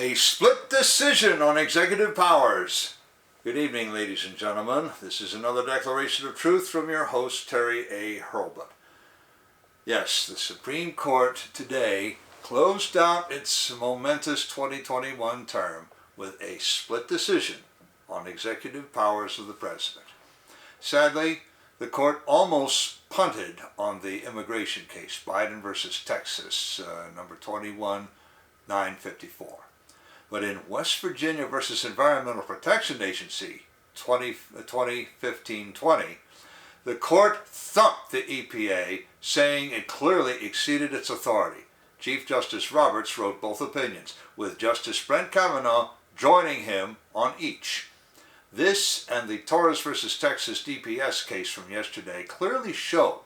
A split decision on executive powers. Good evening, ladies and gentlemen. This is another declaration of truth from your host, Terry A. Hurlbut. Yes, the Supreme Court today closed out its momentous 2021 term with a split decision on executive powers of the president. Sadly, the court almost punted on the immigration case, Biden versus Texas, number 21-954. But in West Virginia versus Environmental Protection Agency, 2015-20, the court thumped the EPA, saying it clearly exceeded its authority. Chief Justice Roberts wrote both opinions, with Justice Brett Kavanaugh joining him on each. This and the Torres versus Texas DPS case from yesterday clearly show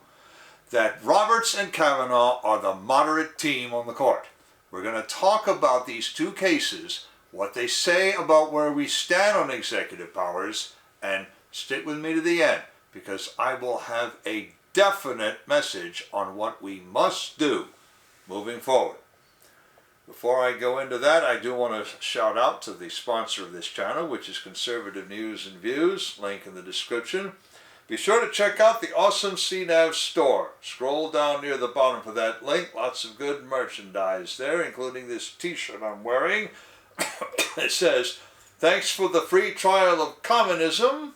that Roberts and Kavanaugh are the moderate team on the court. We're going to talk about these two cases, what they say about where we stand on executive powers, and stick with me to the end, because I will have a definite message on what we must do moving forward. Before I go into that, I do want to shout out to the sponsor of this channel, which is Conservative News and Views, link in the description. Be sure to check out the awesome CNAV Store. Scroll down near the bottom for that link. Lots of good merchandise there, including this t-shirt I'm wearing. It says, "Thanks for the free trial of communism,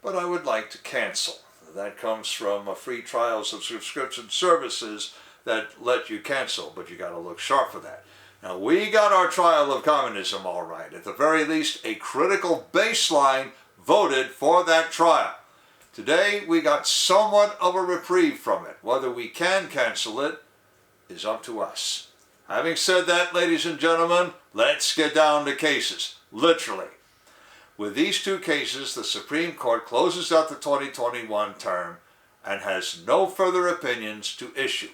but I would like to cancel." That comes from free trials of subscription services that let you cancel, but you got to look sharp for that. Now, we got our trial of communism all right. At the very least, a critical baseline voted for that trial. Today, we got somewhat of a reprieve from it. Whether we can cancel it is up to us. Having said that, ladies and gentlemen, let's get down to cases, literally. With these two cases, the Supreme Court closes out the 2021 term and has no further opinions to issue.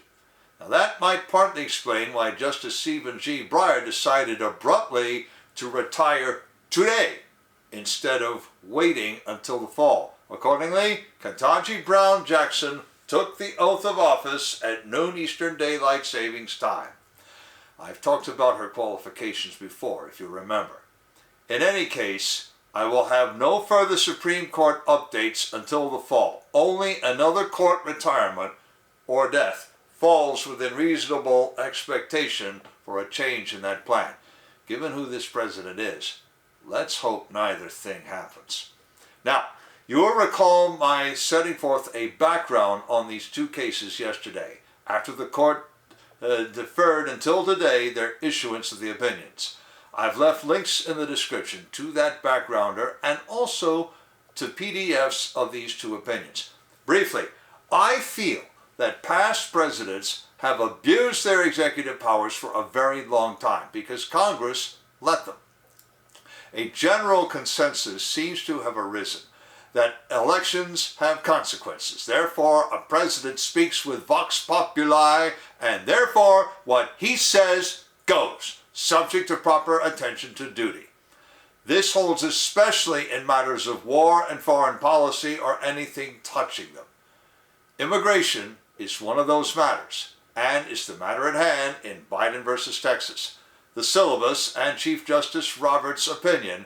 Now, that might partly explain why Justice Stephen G. Breyer decided abruptly to retire today instead of waiting until the fall. Accordingly, Ketanji Brown Jackson took the oath of office at noon Eastern Daylight Savings Time. I've talked about her qualifications before, if you remember. In any case, I will have no further Supreme Court updates until the fall. Only another court retirement or death falls within reasonable expectation for a change in that plan. Given who this president is, let's hope neither thing happens. Now, you will recall my setting forth a background on these two cases yesterday, after the court deferred until today their issuance of the opinions. I've left links in the description to that backgrounder and also to PDFs of these two opinions. Briefly, I feel that past presidents have abused their executive powers for a very long time because Congress let them. A general consensus seems to have arisen that elections have consequences. Therefore, a president speaks with vox populi, and therefore what he says goes, subject to proper attention to duty. This holds especially in matters of war and foreign policy or anything touching them. Immigration is one of those matters, and is the matter at hand in Biden versus Texas. The syllabus and Chief Justice Roberts' opinion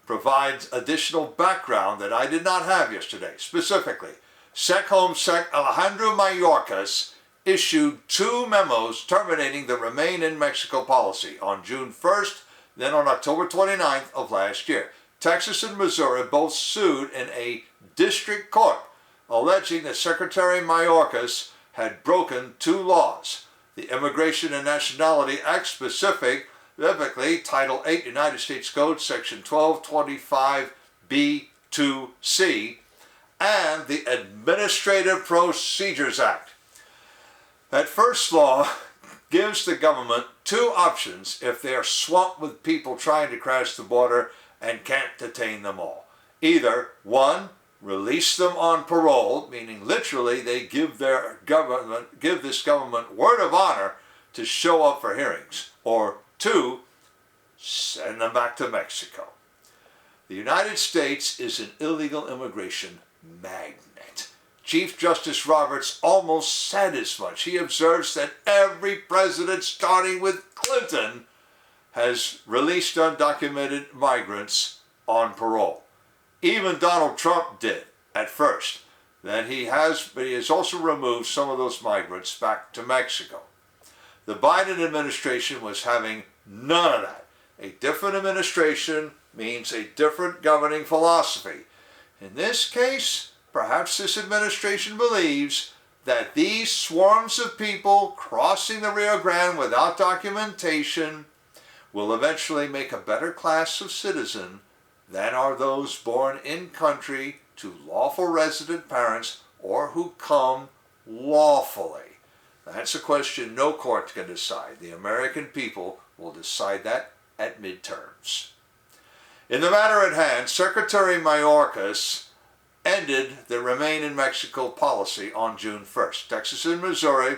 provides additional background that I did not have yesterday. Specifically, Sec Home Sec Alejandro Mayorkas issued two memos terminating the Remain in Mexico policy on June 1st, then on October 29th of last year. Texas and Missouri both sued in a district court, alleging that Secretary Mayorkas had broken two laws. The Immigration and Nationality Act, specifically Title 8 United States Code, Section 1225B2C, and the Administrative Procedures Act. That first law gives the government two options if they are swamped with people trying to cross the border and can't detain them all. Either, one, release them on parole, meaning literally they give this government word of honor to show up for hearings, or two, send them back to Mexico. The United States is an illegal immigration magnet. Chief Justice Roberts almost said as much. He observes that every president, starting with Clinton, has released undocumented migrants on parole. Even Donald Trump did at first. Then he has also removed some of those migrants back to Mexico. The Biden administration was having none of that. A different administration means a different governing philosophy. In this case, perhaps this administration believes that these swarms of people crossing the Rio Grande without documentation will eventually make a better class of citizen than are those born in country to lawful resident parents or who come lawfully. That's a question no court can decide. The American people will decide that at midterms. In the matter at hand, Secretary Mayorkas ended the Remain in Mexico policy on June 1st. Texas and Missouri,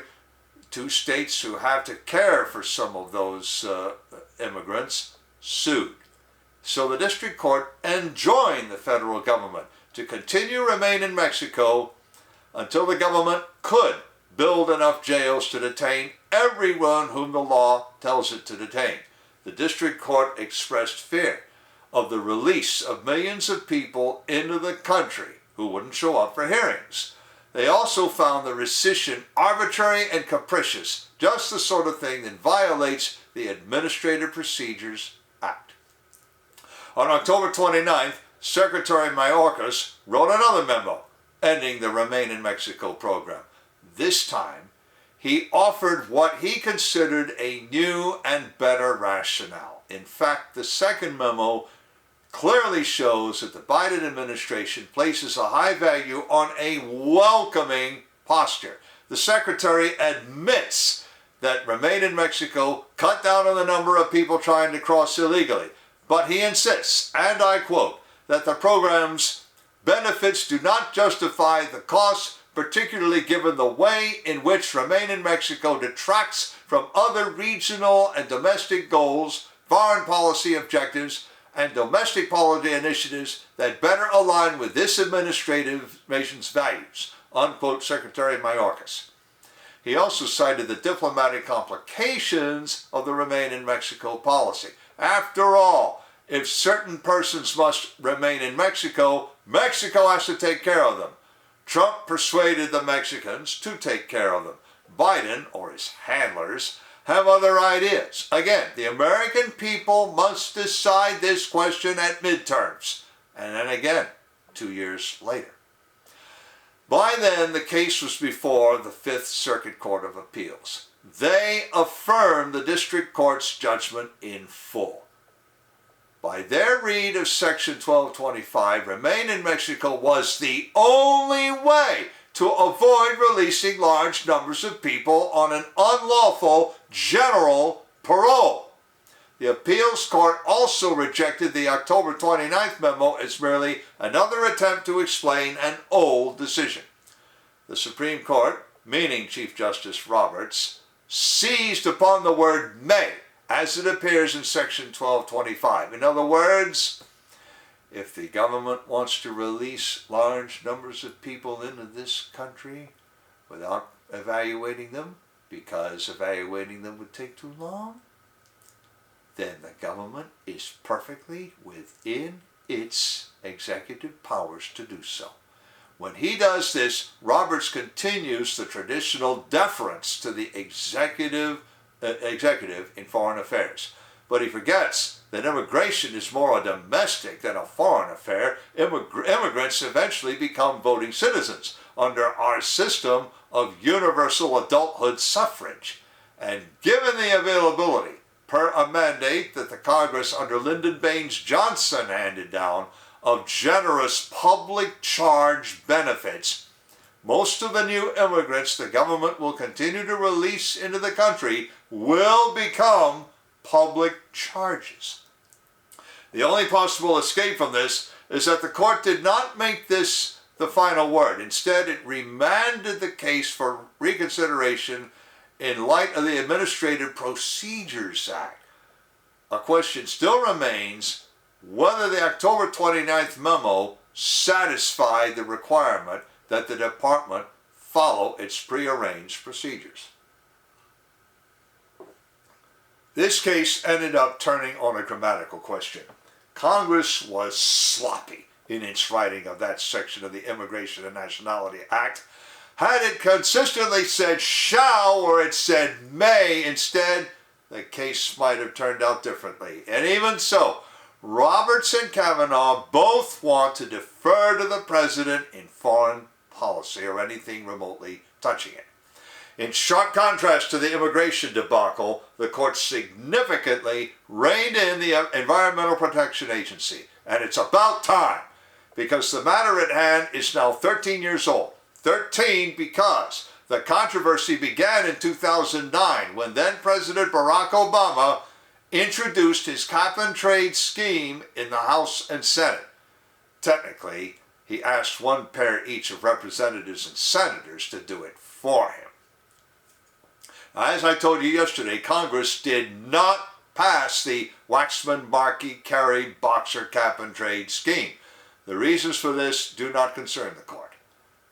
two states who have to care for some of those immigrants, sued. So the district court enjoined the federal government to continue Remain in Mexico until the government could build enough jails to detain everyone whom the law tells it to detain. The district court expressed fear of the release of millions of people into the country who wouldn't show up for hearings. They also found the rescission arbitrary and capricious, just the sort of thing that violates the Administrative Procedures Act. On October 29th, Secretary Mayorkas wrote another memo ending the Remain in Mexico program. This time, he offered what he considered a new and better rationale. In fact, the second memo clearly shows that the Biden administration places a high value on a welcoming posture. The secretary admits that Remain in Mexico cut down on the number of people trying to cross illegally, but he insists, and I quote, that the program's benefits do not justify the costs, particularly given the way in which Remain in Mexico detracts from other regional and domestic goals, foreign policy objectives, and domestic policy initiatives that better align with this administration's values, unquote, Secretary Mayorkas. He also cited the diplomatic complications of the Remain in Mexico policy. After all, if certain persons must remain in Mexico, Mexico has to take care of them. Trump persuaded the Mexicans to take care of them. Biden, or his handlers, have other ideas. Again, the American people must decide this question at midterms, and then again 2 years later. By then, the case was before the Fifth Circuit Court of Appeals. They affirmed the district court's judgment in full. By their read of Section 1225, Remain in Mexico was the only way to avoid releasing large numbers of people on an unlawful general parole. The appeals court also rejected the October 29th memo as merely another attempt to explain an old decision. The Supreme Court, meaning Chief Justice Roberts, seized upon the word may as it appears in Section 1225. In other words, if the government wants to release large numbers of people into this country without evaluating them, because evaluating them would take too long, then the government is perfectly within its executive powers to do so. When he does this, Roberts continues the traditional deference to the executive in foreign affairs. But he forgets that immigration is more a domestic than a foreign affair. Immigrants eventually become voting citizens under our system of universal adulthood suffrage. And given the availability, per a mandate that the Congress under Lyndon Baines Johnson handed down, of generous public charge benefits, most of the new immigrants the government will continue to release into the country will become public charges. The only possible escape from this is that the court did not make this the final word. Instead, it remanded the case for reconsideration in light of the Administrative Procedures Act. A question still remains whether the October 29th memo satisfied the requirement that the department follow its prearranged procedures. This case ended up turning on a grammatical question. Congress was sloppy in its writing of that section of the Immigration and Nationality Act. Had it consistently said shall or it said may instead, the case might have turned out differently. And even so, Roberts and Kavanaugh both want to defer to the president in foreign policy or anything remotely touching it. In sharp contrast to the immigration debacle, the court significantly reined in the Environmental Protection Agency. And it's about time, because the matter at hand is now 13 years old. 13 because the controversy began in 2009 when then President Barack Obama introduced his cap-and-trade scheme in the House and Senate. Technically, he asked one pair each of representatives and senators to do it for him. Now, as I told you yesterday, Congress did not pass the Waxman-Markey-Kerry-Boxer cap-and-trade scheme. The reasons for this do not concern the court.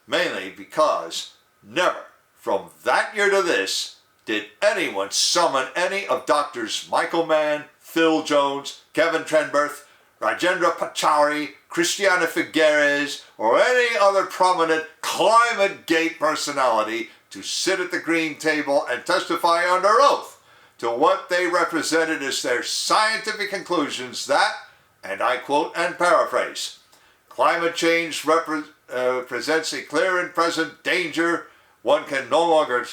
Mainly because never, from that year to this, did anyone summon any of Doctors Michael Mann, Phil Jones, Kevin Trenberth, Rajendra Pachauri, Christiana Figueres, or any other prominent Climate Gate personality to sit at the green table and testify under oath to what they represented as their scientific conclusions that, and I quote and paraphrase, climate change presents a clear and present danger one can no longer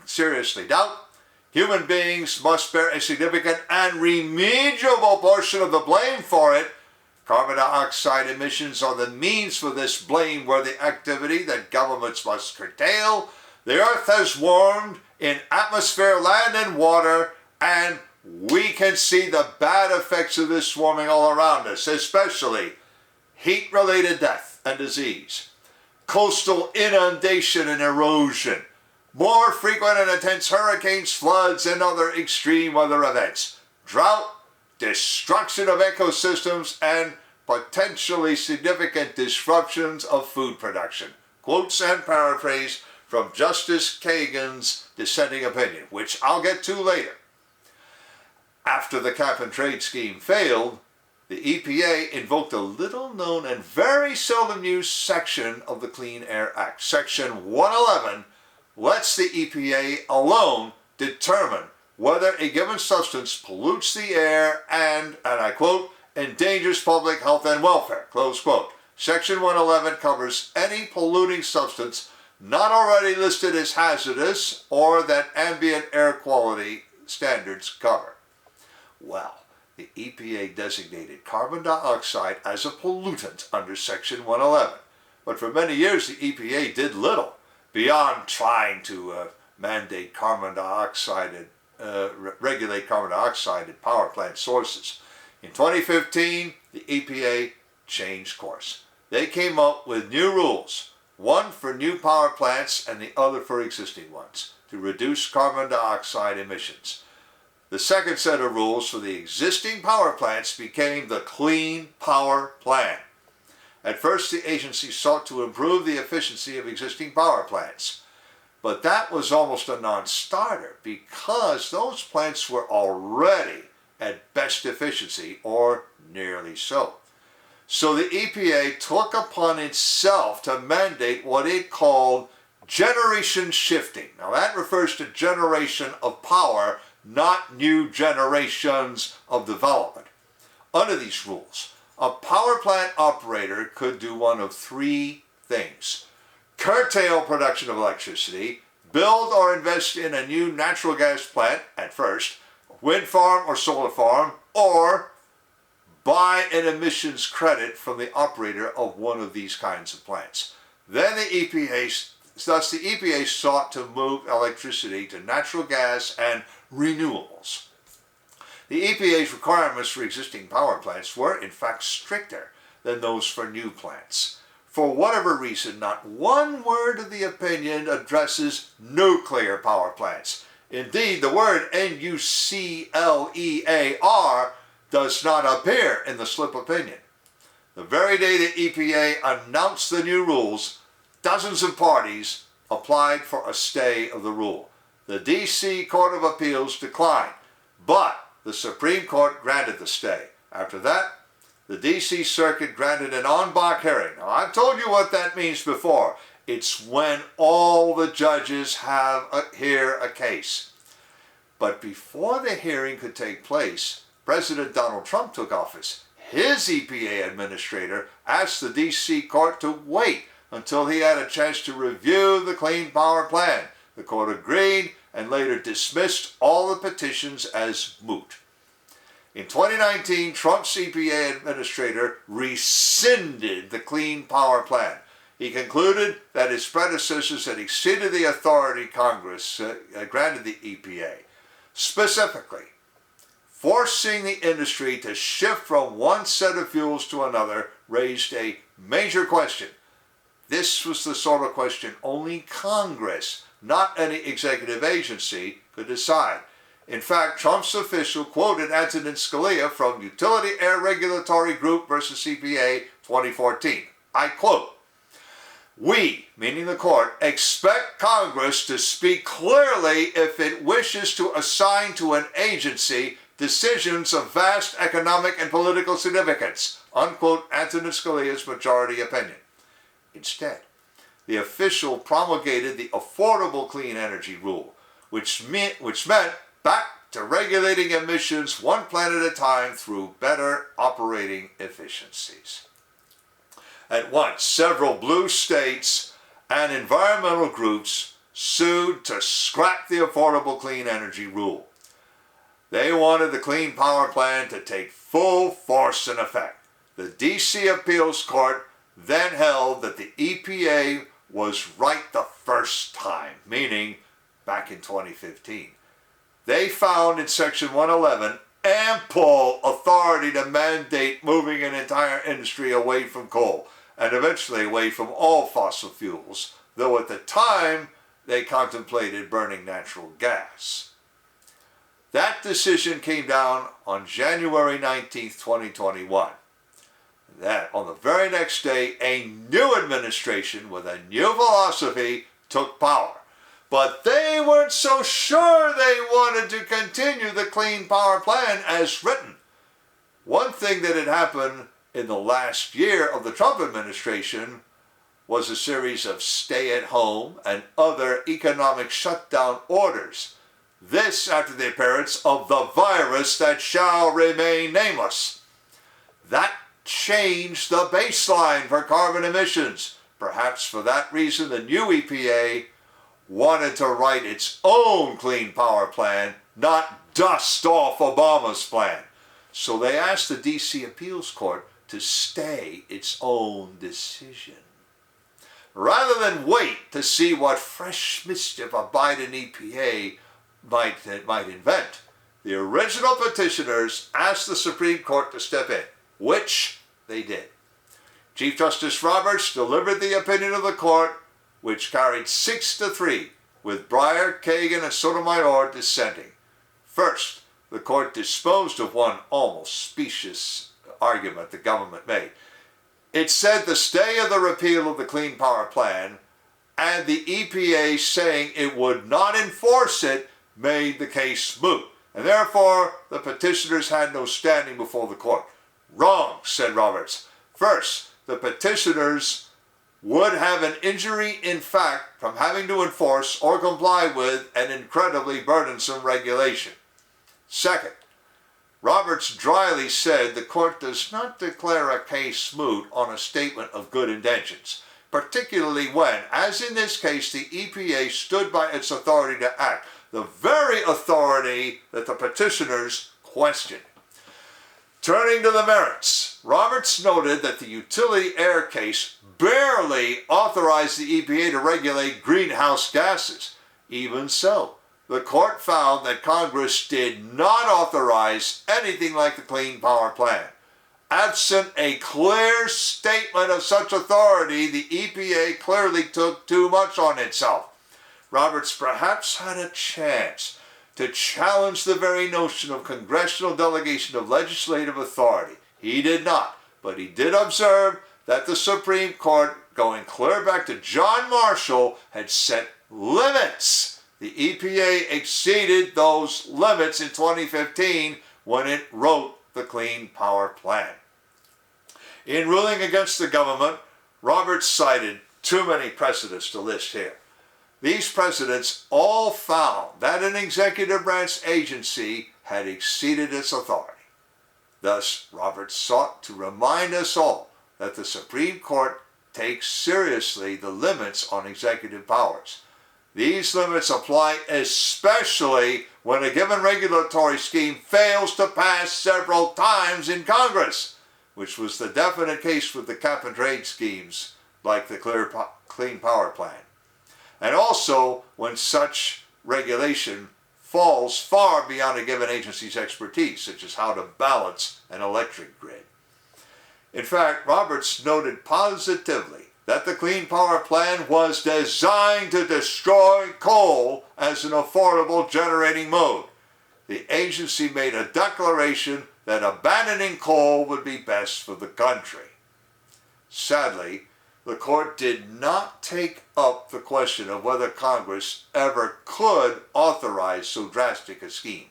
seriously doubt. Human beings must bear a significant and remediable portion of the blame for it. Carbon dioxide emissions are the means for this blameworthy activity that governments must curtail. The earth has warmed in atmosphere, land, and water, and we can see the bad effects of this warming all around us, especially heat-related death and disease, coastal inundation and erosion, more frequent and intense hurricanes, floods, and other extreme weather events, drought, destruction of ecosystems, and potentially significant disruptions of food production. Quotes and paraphrase from Justice Kagan's dissenting opinion, which I'll get to later. After the cap-and-trade scheme failed, the EPA invoked a little-known and very seldom used section of the Clean Air Act. Section 111 lets the EPA alone determine whether a given substance pollutes the air and I quote, endangers public health and welfare, close quote. Section 111 covers any polluting substance not already listed as hazardous or that ambient air quality standards cover. Well, the EPA designated carbon dioxide as a pollutant under Section 111. But for many years, the EPA did little beyond trying to mandate carbon dioxide, regulate carbon dioxide at power plant sources. In 2015, the EPA changed course. They came up with new rules, one for new power plants and the other for existing ones, to reduce carbon dioxide emissions. The second set of rules for the existing power plants became the Clean Power Plan. At first, the agency sought to improve the efficiency of existing power plants. But that was almost a non-starter because those plants were already at best efficiency, or nearly so. So the EPA took upon itself to mandate what it called generation shifting. Now that refers to generation of power, not new generations of development. Under these rules, a power plant operator could do one of three things: curtail production of electricity, build or invest in a new natural gas plant at first, wind farm or solar farm, or buy an emissions credit from the operator of one of these kinds of plants. Then the EPA sought to move electricity to natural gas and renewables. The EPA's requirements for existing power plants were, in fact, stricter than those for new plants. For whatever reason, not one word of the opinion addresses nuclear power plants. Indeed, the word nuclear does not appear in the slip opinion. The very day the EPA announced the new rules, dozens of parties applied for a stay of the rule. The D.C. Court of Appeals declined, But the Supreme Court granted the stay. After that, the D.C. Circuit granted an en banc hearing. Now, I've told you what that means before. It's when all the judges hear a case. But before the hearing could take place, President Donald Trump took office. His EPA administrator asked the D.C. court to wait until he had a chance to review the Clean Power Plan. The court agreed and later dismissed all the petitions as moot. In 2019, Trump's EPA administrator rescinded the Clean Power Plan. He concluded that his predecessors had exceeded the authority Congress granted the EPA. Specifically, forcing the industry to shift from one set of fuels to another raised a major question. This was the sort of question only Congress, not any executive agency, could decide. In fact, Trump's official quoted Antonin Scalia from Utility Air Regulatory Group versus EPA 2014. I quote, "We," meaning the court, "expect Congress to speak clearly if it wishes to assign to an agency decisions of vast economic and political significance," unquote Antonin Scalia's majority opinion. Instead, the official promulgated the Affordable Clean Energy Rule, which meant back to regulating emissions one plant at a time through better operating efficiencies. At once, several blue states and environmental groups sued to scrap the Affordable Clean Energy Rule. They wanted the Clean Power Plan to take full force and effect. The D.C. Appeals Court then held that the EPA was right the first time, meaning back in 2015. They found in Section 111 ample authority to mandate moving an entire industry away from coal and eventually away from all fossil fuels, though at the time they contemplated burning natural gas. That decision came down on January 19, 2021. That on the very next day, a new administration with a new philosophy took power. But they weren't so sure they wanted to continue the Clean Power Plan as written. One thing that had happened in the last year of the Trump administration was a series of stay-at-home and other economic shutdown orders. This after the appearance of the virus that shall remain nameless. That changed the baseline for carbon emissions. Perhaps for that reason, the new EPA wanted to write its own Clean Power Plan, not dust off Obama's plan. So they asked the D.C. Appeals Court to stay its own decision. Rather than wait to see what fresh mischief a Biden EPA might invent, the original petitioners asked the Supreme Court to step in, which they did. Chief Justice Roberts delivered the opinion of the court, which carried 6-3, with Breyer, Kagan, and Sotomayor dissenting. First, the court disposed of one almost specious argument the government made. It said the stay of the repeal of the Clean Power Plan and the EPA saying it would not enforce it made the case moot, and therefore the petitioners had no standing before the court. Wrong, said Roberts. First, the petitioners would have an injury in fact from having to enforce or comply with an incredibly burdensome regulation. Second, Roberts dryly said the court does not declare a case moot on a statement of good intentions, particularly when, as in this case, the EPA stood by its authority to act, the very authority that the petitioners questioned. Turning to the merits, Roberts noted that the utility air case barely authorized the EPA to regulate greenhouse gases. Even so, the court found that Congress did not authorize anything like the Clean Power Plan. Absent a clear statement of such authority, the EPA clearly took too much on itself. Roberts perhaps had a chance to challenge the very notion of congressional delegation of legislative authority. He did not, but he did observe that the Supreme Court, going clear back to John Marshall, had set limits The EPA exceeded those limits in 2015 when it wrote the Clean Power Plan. In ruling against the government, Roberts cited too many precedents to list here. These precedents all found that an executive branch agency had exceeded its authority. Thus, Roberts sought to remind us all that the Supreme Court takes seriously the limits on executive powers. These limits apply especially when a given regulatory scheme fails to pass several times in Congress, which was the definite case with the cap-and-trade schemes like the Clean Power Plan. And also when such regulation falls far beyond a given agency's expertise, such as how to balance an electric grid. In fact, Roberts noted positively that the Clean Power Plan was designed to destroy coal as an affordable generating mode. The agency made a declaration that abandoning coal would be best for the country. Sadly, the court did not take up the question of whether Congress ever could authorize so drastic a scheme.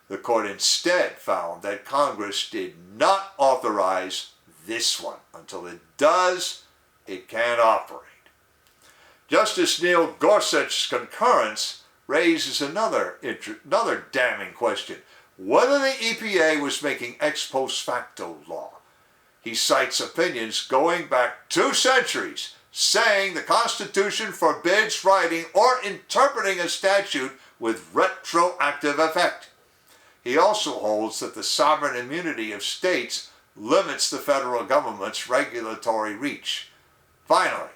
The court instead found that Congress did not authorize this one. Until it does, it can't operate. Justice Neil Gorsuch's concurrence raises another damning question: whether the EPA was making ex post facto law. He cites opinions going back 2 centuries saying the Constitution forbids writing or interpreting a statute with retroactive effect. He also holds that the sovereign immunity of states limits the federal government's regulatory reach. Finally,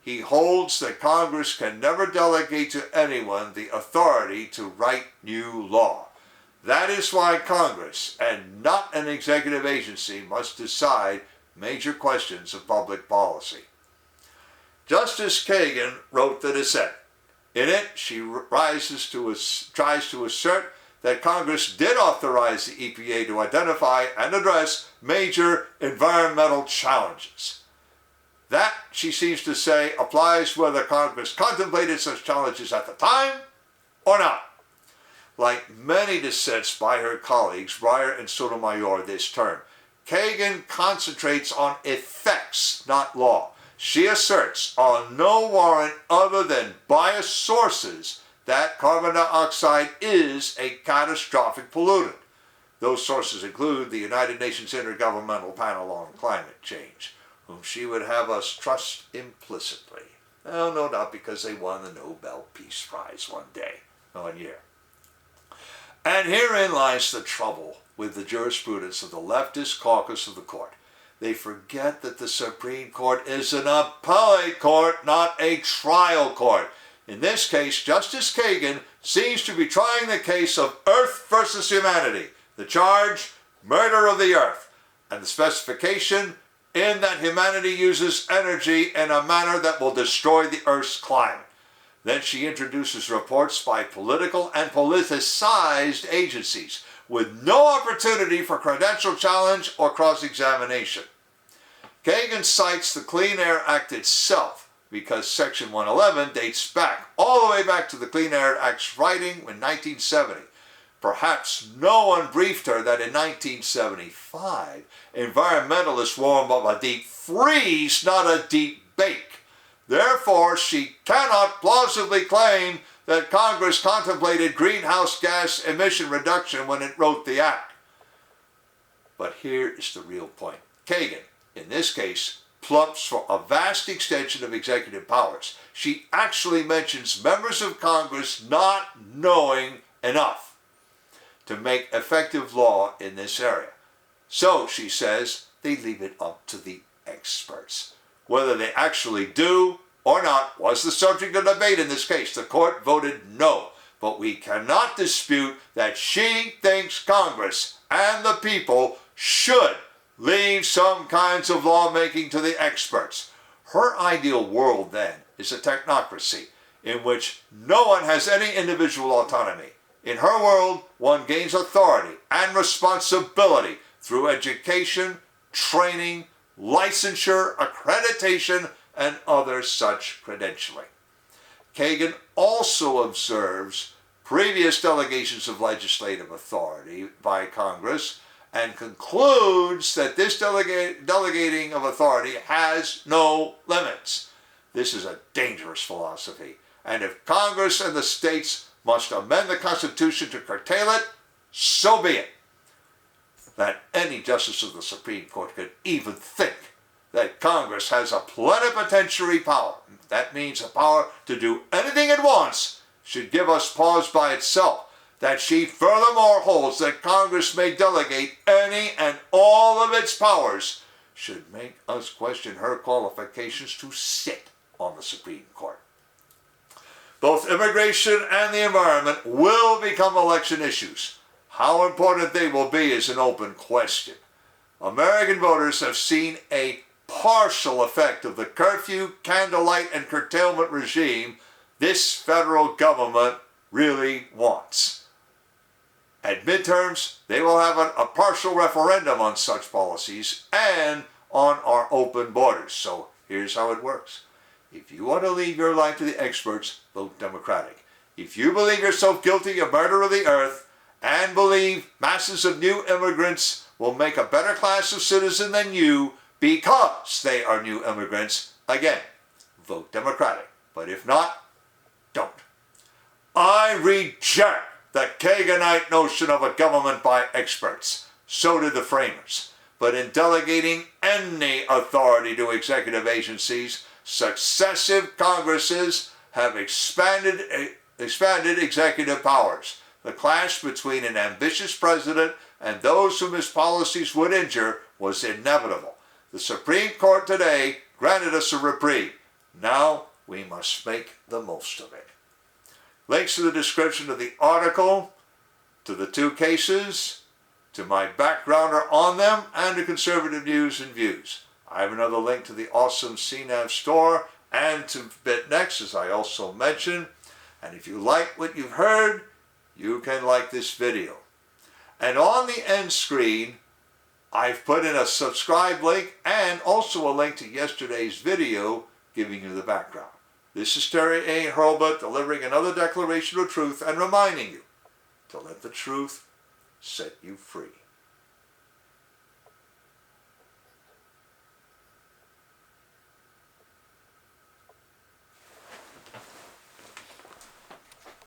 he holds that Congress can never delegate to anyone the authority to write new law. That is why Congress, and not an executive agency, must decide major questions of public policy. Justice Kagan wrote the dissent. In it, she tries to assert that Congress did authorize the EPA to identify and address major environmental challenges. That, she seems to say, applies whether Congress contemplated such challenges at the time or not. Like many dissents by her colleagues, Breyer and Sotomayor this term, Kagan concentrates on effects, not law. She asserts on no warrant other than biased sources that carbon dioxide is a catastrophic pollutant. Those sources include the United Nations Intergovernmental Panel on Climate Change, whom she would have us trust implicitly. Well, no doubt because they won the Nobel Peace Prize one year. And herein lies the trouble with the jurisprudence of the leftist caucus of the court. They forget that the Supreme Court is an appellate court, not a trial court. In this case, Justice Kagan seems to be trying the case of Earth versus humanity. The charge, murder of the Earth, and the specification in that humanity uses energy in a manner that will destroy the Earth's climate. Then she introduces reports by political and politicized agencies with no opportunity for credential challenge or cross-examination. Kagan cites the Clean Air Act itself because Section 111 dates back, all the way back to the Clean Air Act's writing in 1970. Perhaps no one briefed her that in 1975, environmentalists warned of a deep freeze, not a deep bake. Therefore, she cannot plausibly claim that Congress contemplated greenhouse gas emission reduction when it wrote the act. But here is the real point. Kagan, in this case, plumps for a vast extension of executive powers. She actually mentions members of Congress not knowing enough to make effective law in this area. So, she says, they leave it up to the experts. Whether they actually do or not was the subject of debate in this case. The court voted no, but we cannot dispute that she thinks Congress and the people should leave some kinds of lawmaking to the experts. Her ideal world, then, is a technocracy in which no one has any individual autonomy. In her world, one gains authority and responsibility through education, training, licensure, accreditation, and other such credentialing. Kagan also observes previous delegations of legislative authority by Congress and concludes that this delegating of authority has no limits. This is a dangerous philosophy, and if Congress and the states must amend the Constitution to curtail it, so be it. That any justice of the Supreme Court could even think that Congress has a plenipotentiary power, that means a power to do anything it wants, should give us pause by itself. That she furthermore holds that Congress may delegate any and all of its powers should make us question her qualifications to sit on the Supreme Court. Both immigration and the environment will become election issues. How important they will be is an open question. American voters have seen a partial effect of the curfew, candlelight, and curtailment regime this federal government really wants. At midterms, they will have a partial referendum on such policies and on our open borders. So here's how it works. If you want to leave your life to the experts, vote Democratic. If you believe yourself guilty of murder of the earth and believe masses of new immigrants will make a better class of citizen than you because they are new immigrants, again, vote Democratic. But if not, don't. I reject the Kaganite notion of a government by experts. So did the framers. But in delegating any authority to executive agencies, successive Congresses have expanded executive powers. The clash between an ambitious president and those whom his policies would injure was inevitable. The Supreme Court today granted us a reprieve. Now we must make the most of it. Links to the description of the article, to the two cases, to my backgrounder on them, and to conservative news and views. I have another link to the awesome CNAV Store and to BitNext, as I also mentioned. And if you like what you've heard, you can like this video. And on the end screen, I've put in a subscribe link and also a link to yesterday's video giving you the background. This is Terry A. Hurlbut delivering another declaration of truth and reminding you to let the truth set you free.